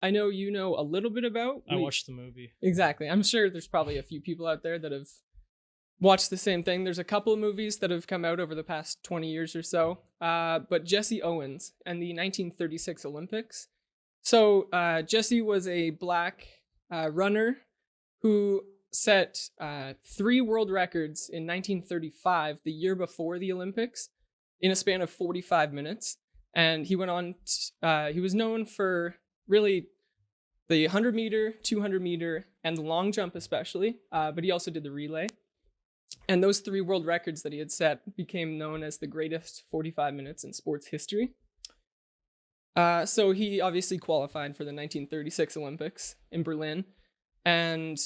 I know you know a little bit about. I watched the movie. Exactly. I'm sure there's probably a few people out there that have watched the same thing. There's a couple of movies that have come out over the past 20 years or so. But Jessie Owens and the 1936 Olympics. So Jessie was a black runner who set 3 world records in 1935, the year before the Olympics, in a span of 45 minutes. And he went on, he was known for really the 100 meter, 200 meter, and the long jump especially, but he also did the relay. And those 3 world records that he had set became known as the greatest 45 minutes in sports history. So he obviously qualified for the 1936 Olympics in Berlin. And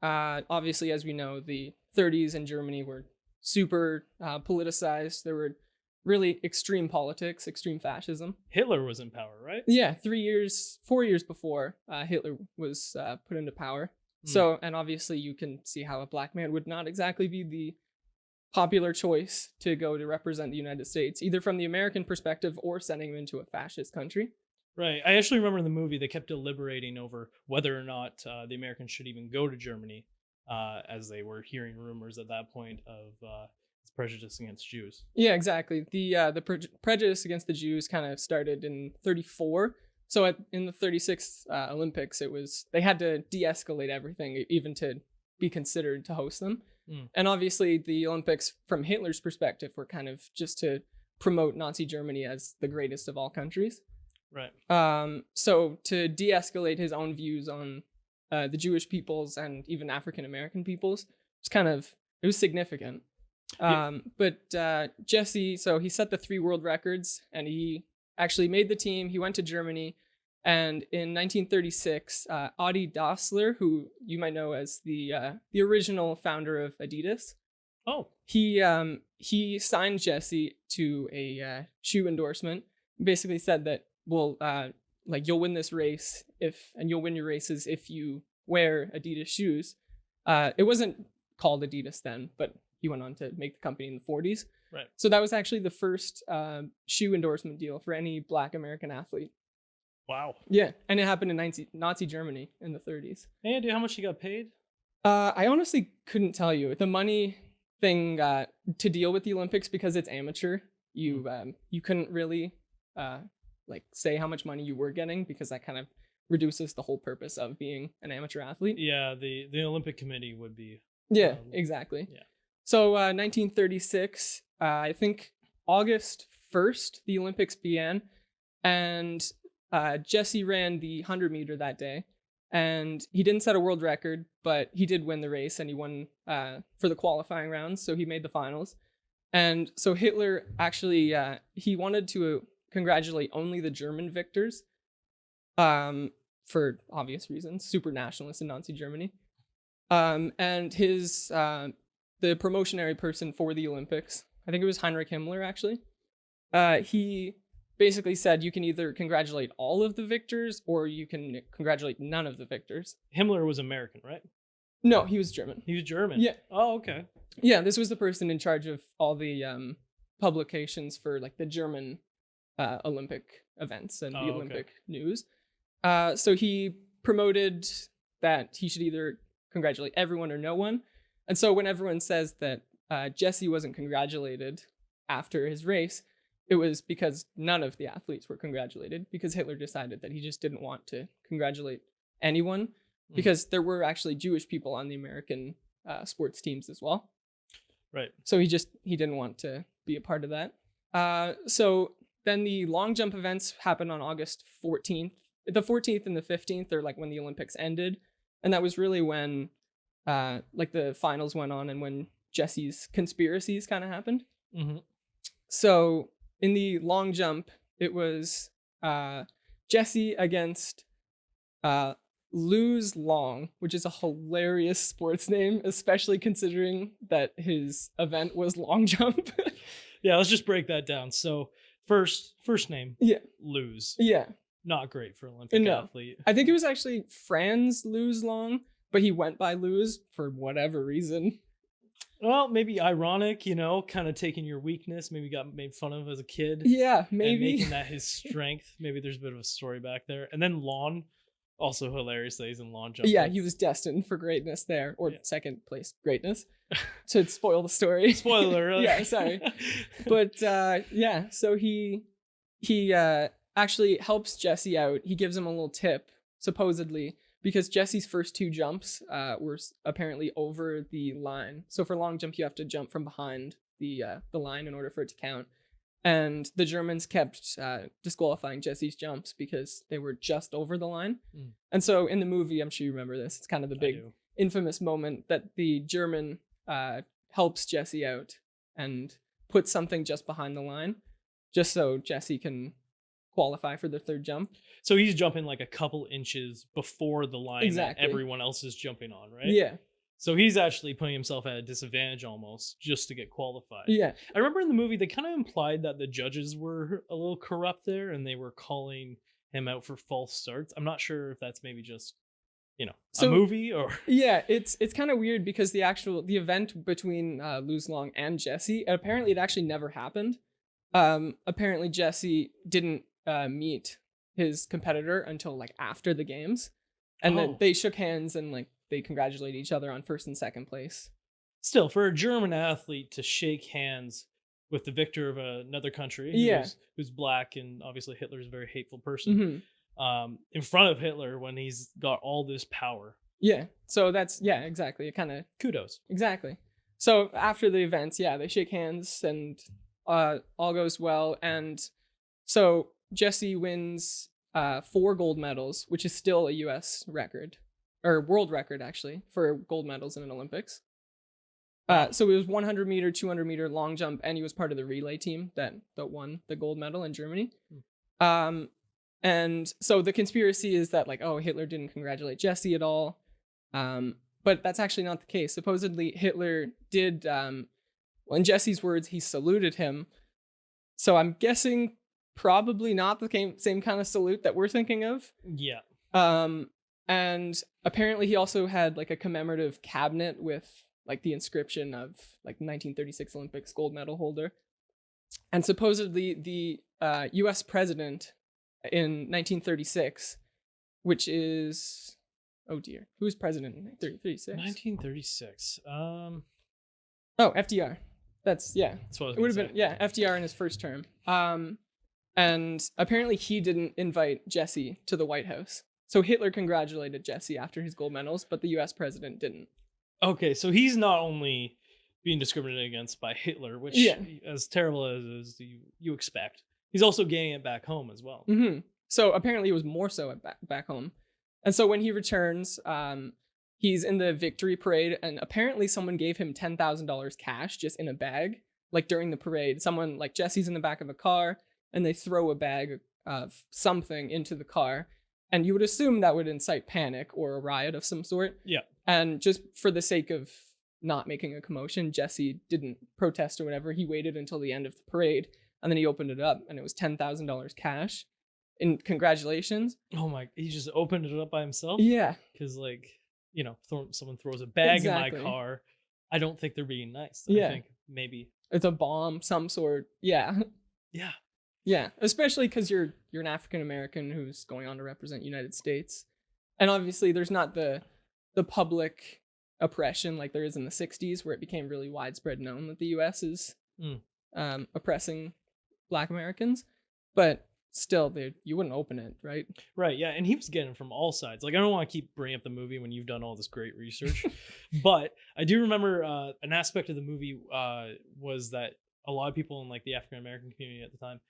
obviously, as we know, the 30s in Germany were super politicized. There were really extreme politics, extreme fascism. Hitler was in power, right? Yeah, 4 years before Hitler was put into power. So, and obviously you can see how a black man would not exactly be the popular choice to go to represent the United States, either from the American perspective or sending him into a fascist country. Right. I actually remember in the movie they kept deliberating over whether or not the Americans should even go to Germany, as they were hearing rumors at that point of prejudice against Jews. Yeah, exactly. The prejudice against the Jews kind of started in 1934. So in the 1936 Olympics, they had to de-escalate everything, even to be considered to host them. And obviously the Olympics, from Hitler's perspective, were kind of just to promote Nazi Germany as the greatest of all countries. Right. So to de-escalate his own views on the Jewish peoples and even African American peoples, it was significant. But Jessie, so he set the 3 world records and he actually made the team. He went to Germany, and in 1936, Adi Dassler, who you might know as the original founder of Adidas, he signed Jessie to a shoe endorsement. Basically said that, well, you'll win this race and you'll win your races if you wear Adidas shoes. It wasn't called Adidas then, but he went on to make the company in the 1940s. Right. So that was actually the first shoe endorsement deal for any black American athlete. Wow. Yeah, and it happened in Nazi Germany in the 1930s. Any idea how much he got paid? I honestly couldn't tell you. The money thing to deal with the Olympics, because it's amateur, you couldn't really say how much money you were getting, because that kind of reduces the whole purpose of being an amateur athlete. Yeah, the Olympic Committee would be. Yeah, exactly. Yeah. So 1936, I think August 1st, the Olympics began, and Jessie ran the 100 meter that day, and he didn't set a world record, but he did win the race, and he won for the qualifying rounds, so he made the finals. And so Hitler actually, he wanted to congratulate only the German victors, for obvious reasons, super nationalist in Nazi Germany. And his the promotionary person for the Olympics, I think it was Heinrich Himmler actually, he basically said you can either congratulate all of the victors or you can congratulate none of the victors. Himmler was American, right? No, he was German. He was German? Yeah. Oh, okay. Yeah, this was the person in charge of all the publications for the German Olympic events and the Olympic news. So he promoted that he should either congratulate everyone or no one. And so when everyone says that Jessie wasn't congratulated after his race, it was because none of the athletes were congratulated, because Hitler decided that he just didn't want to congratulate anyone, because there were actually Jewish people on the American sports teams as well. Right. So he didn't want to be a part of that. So then the long jump events happened on August 14th. The 14th and the 15th are when the Olympics ended. And that was really when the finals went on and when Jessie's conspiracies kind of happened. Mm-hmm. So in the long jump, it was Jessie against Luz Long, which is a hilarious sports name, especially considering that his event was long jump. Yeah, let's just break that down. So first name, Luz. Yeah. Not great for an Olympic athlete. I think it was actually Franz Luz Long, but he went by Luz for whatever reason. Well, maybe ironic, kind of taking your weakness. Maybe got made fun of as a kid. Yeah, maybe. And making that his strength. Maybe there's a bit of a story back there. And then Lon, Also hilarious that he's in long jump. Yeah, he was destined for greatness there, or Yeah. second place greatness. To spoil the story. Spoiler alert. Yeah, sorry. But yeah, so he actually helps Jesse out. He gives him a little tip, supposedly, because Jesse's first two jumps were apparently over the line. So for long jump, you have to jump from behind the line in order for it to count. And the Germans kept disqualifying Jesse's jumps because they were just over the line. And so in the movie, I'm sure you remember this, it's kind of the big infamous moment that the German helps Jesse out and puts something just behind the line, just so Jesse can qualify for the third jump. So he's jumping like a couple inches before the line that everyone else is jumping on, right? Yeah. So he's actually putting himself at a disadvantage almost just to get qualified. Yeah. I remember in the movie, they kind of implied that the judges were a little corrupt there and they were calling him out for false starts. I'm not sure if that's maybe just, a movie or... Yeah, it's kind of weird because the event between Luz Long and Jesse, apparently it actually never happened. Apparently Jesse didn't meet his competitor until like after the games. And then they shook hands and like they congratulated each other on first and second place. Still, for a German athlete to shake hands with the victor of another country who's black, and obviously Hitler's a very hateful person, in front of Hitler when he's got all this power. Yeah. So that's, exactly. It kind of... Kudos. Exactly. So after the events, they shake hands and all goes well. And so Jesse wins 4 gold medals, which is still a US record. Or world record, actually, for gold medals in an Olympics. So it was 100 meter, 200 meter long jump, and he was part of the relay team that won the gold medal in Germany. And so the conspiracy is that, like, Hitler didn't congratulate Jesse at all. But that's actually not the case. Supposedly, Hitler did, in Jesse's words, he saluted him. So I'm guessing probably not the same kind of salute that we're thinking of. Yeah. And apparently he also had like a commemorative cabinet with like the inscription of like 1936 Olympics gold medal holder. And supposedly the US president in 1936, which is, who was president in 1936? 1936. FDR. That's what it would have been, FDR in his first term. And apparently he didn't invite Jesse to the White House. So Hitler congratulated Jesse after his gold medals, but the US president didn't. Okay, so he's not only being discriminated against by Hitler, which, as terrible as you expect, he's also getting it back home as well. Mm-hmm. So apparently it was more so back home. And so when he returns, he's in the victory parade, and apparently someone gave him $10,000 cash just in a bag. Like during the parade, someone, like Jesse's in the back of a car, and they throw a bag of something into the car. And you would assume that would incite panic or a riot of some sort. Yeah. And just for the sake of not making a commotion, Jesse didn't protest or whatever. He waited until the end of the parade, and then he opened it up, and it was $10,000 cash. In congratulations. Oh my! He just opened it up by himself. Yeah. Because someone throws a bag in my car. I don't think they're being nice. I think maybe it's a bomb, some sort. Yeah. Yeah. Yeah, especially because you're an African American who's going on to represent United States, and obviously there's not the public oppression like there is in the '60s, where it became really widespread known that the U.S. is oppressing Black Americans, but still, you wouldn't open it, right? Right, yeah, and he was getting it from all sides. Like, I don't want to keep bringing up the movie when you've done all this great research, but I do remember an aspect of the movie was that a lot of people in like the African American community at the time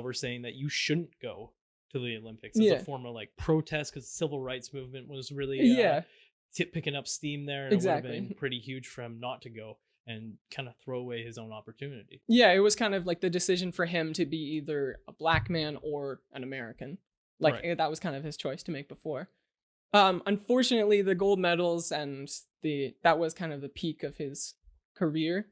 were saying that you shouldn't go to the Olympics as a form of like protest, because the civil rights movement was really picking up steam there, and it would have been pretty huge for him not to go and kind of throw away his own opportunity. Yeah, it was kind of like the decision for him to be either a Black man or an American. Like that was kind of his choice to make before. Unfortunately, the gold medals and that was kind of the peak of his career.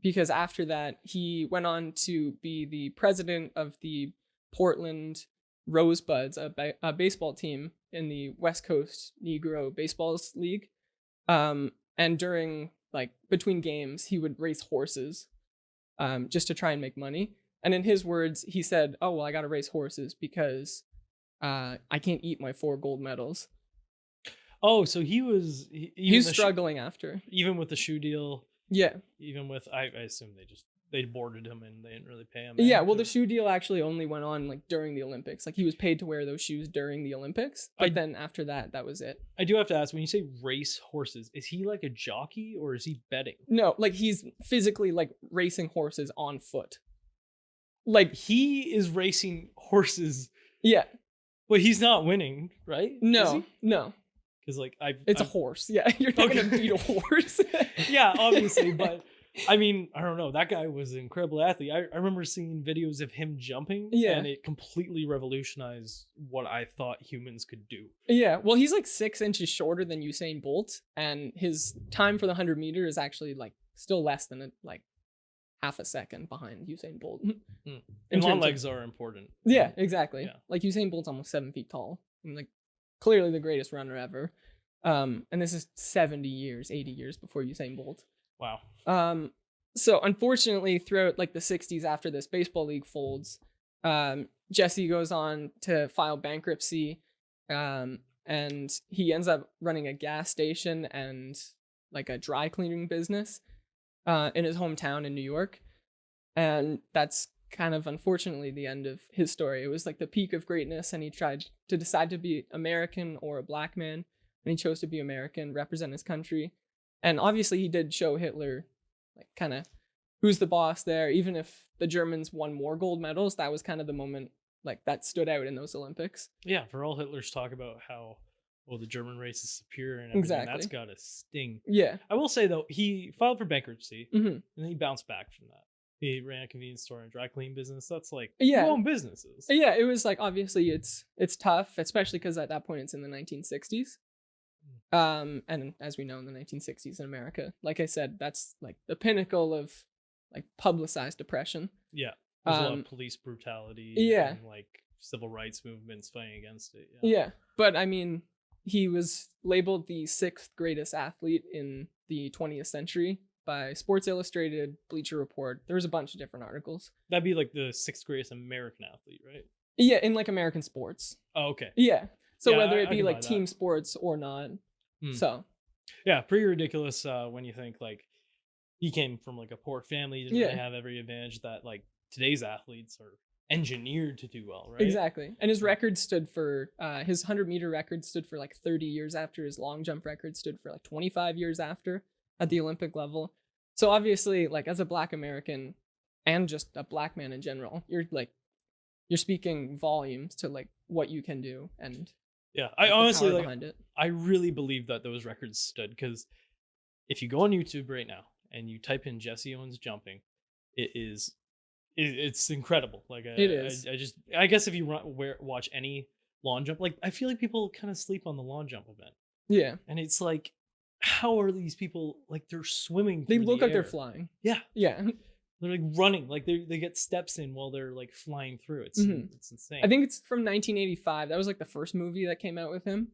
Because after that, he went on to be the president of the Portland Rosebuds, a baseball team in the West Coast Negro Baseball League. And during, like, between games, he would race horses just to try and make money. And in his words, he said, "Oh, well, I got to race horses because I can't eat my 4 gold medals. Oh, so he was He's struggling after. even with the shoe deal. Yeah. Even with I assume they boarded him and they didn't really pay him. Yeah, well, the shoe deal actually only went on like during the Olympics. Like he was paid to wear those shoes during the Olympics, but then after that was it. I do have to ask, when you say race horses, is he like a jockey or is he betting? No, like he's physically like racing horses on foot. Like He is racing horses, yeah, but he's not winning, right? no. Because like It's a horse. Yeah, you're not gonna beat a horse. Yeah, obviously, but I mean, I don't know. That guy was an incredible athlete. I remember seeing videos of him jumping, and it completely revolutionized what I thought humans could do. Yeah, well, he's like 6 inches shorter than Usain Bolt, and his time for the 100 meter is actually like still less than like half a second behind Usain Bolt. And long legs are important. Yeah, exactly. Yeah. Like Usain Bolt's almost 7 feet tall. I mean, like clearly the greatest runner ever. And this is 70 years, 80 years before Usain Bolt. Wow. So unfortunately, throughout like the 60s, after this baseball league folds, Jessie goes on to file bankruptcy, and he ends up running a gas station and like a dry cleaning business in his hometown in New York. And that's kind of unfortunately the end of his story. It was like the peak of greatness, and he tried to decide to be American or a black man, and he chose to be American, represent his country. And obviously he did show Hitler like kind of who's the boss there. Even if the Germans won more gold medals, that was kind of the moment like that stood out in those Olympics. Yeah, for all Hitler's talk about how the German race is superior and everything, Exactly. that's got to sting. Yeah. I will say though, he filed for bankruptcy Mm-hmm. and then he bounced back from that. He ran a convenience store and dry clean business. That's like Yeah. you own businesses. Yeah, it was like obviously it's tough, especially because at that point it's in the 1960s. And as we know, in the 1960s in America, like I said, that's like the pinnacle of like publicized oppression. Yeah, there's a lot of police brutality. Yeah, and like civil rights movements fighting against it. Yeah, but I mean, he was labeled the 6th greatest athlete in the 20th century by Sports Illustrated, Bleacher Report. There was a bunch of different articles. That'd be like the 6th greatest American athlete, right? Yeah, in like American sports. Oh, okay. Yeah. So Yeah, whether I it be can like buy team that. sports or not. So yeah, pretty ridiculous when you think like he came from like a poor family, didn't really have every advantage that like today's athletes are engineered to do well, right? Exactly. And his record stood for his 100-meter record stood for like 30 years after. His long jump record stood for like 25 years after at the Olympic level. So obviously, like as a Black American and just a Black man in general, you're speaking volumes to like what you can do. And yeah, I honestly like behind it. I really believe that those records stood, because if you go on YouTube right now and you type in Jesse Owens jumping, it's incredible. Like it is. I guess if you watch any lawn jump, like I feel like people kind of sleep on the lawn jump event. Yeah, and it's like, how are these people like they're swimming? They look like air. they're flying. Yeah, yeah. They're like running, like they get steps in while they're like flying through. It's insane. I think it's from 1985. That was like the first movie that came out with him.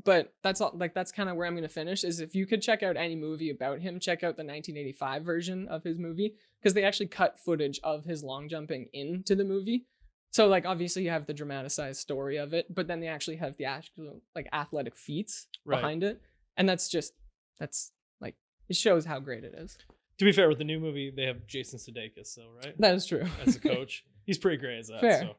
But that's all. Like that's kind of where I'm gonna finish. Is if you could check out any movie about him, check out the 1985 version of his movie, because they actually cut footage of his long jumping into the movie. So like obviously you have the dramatized story of it, but then they actually have the actual like athletic feats behind it, and that's like it shows how great it is. To be fair, with the new movie, they have Jason Sudeikis, so right? That is true. As a coach, he's pretty great as that. Fair. So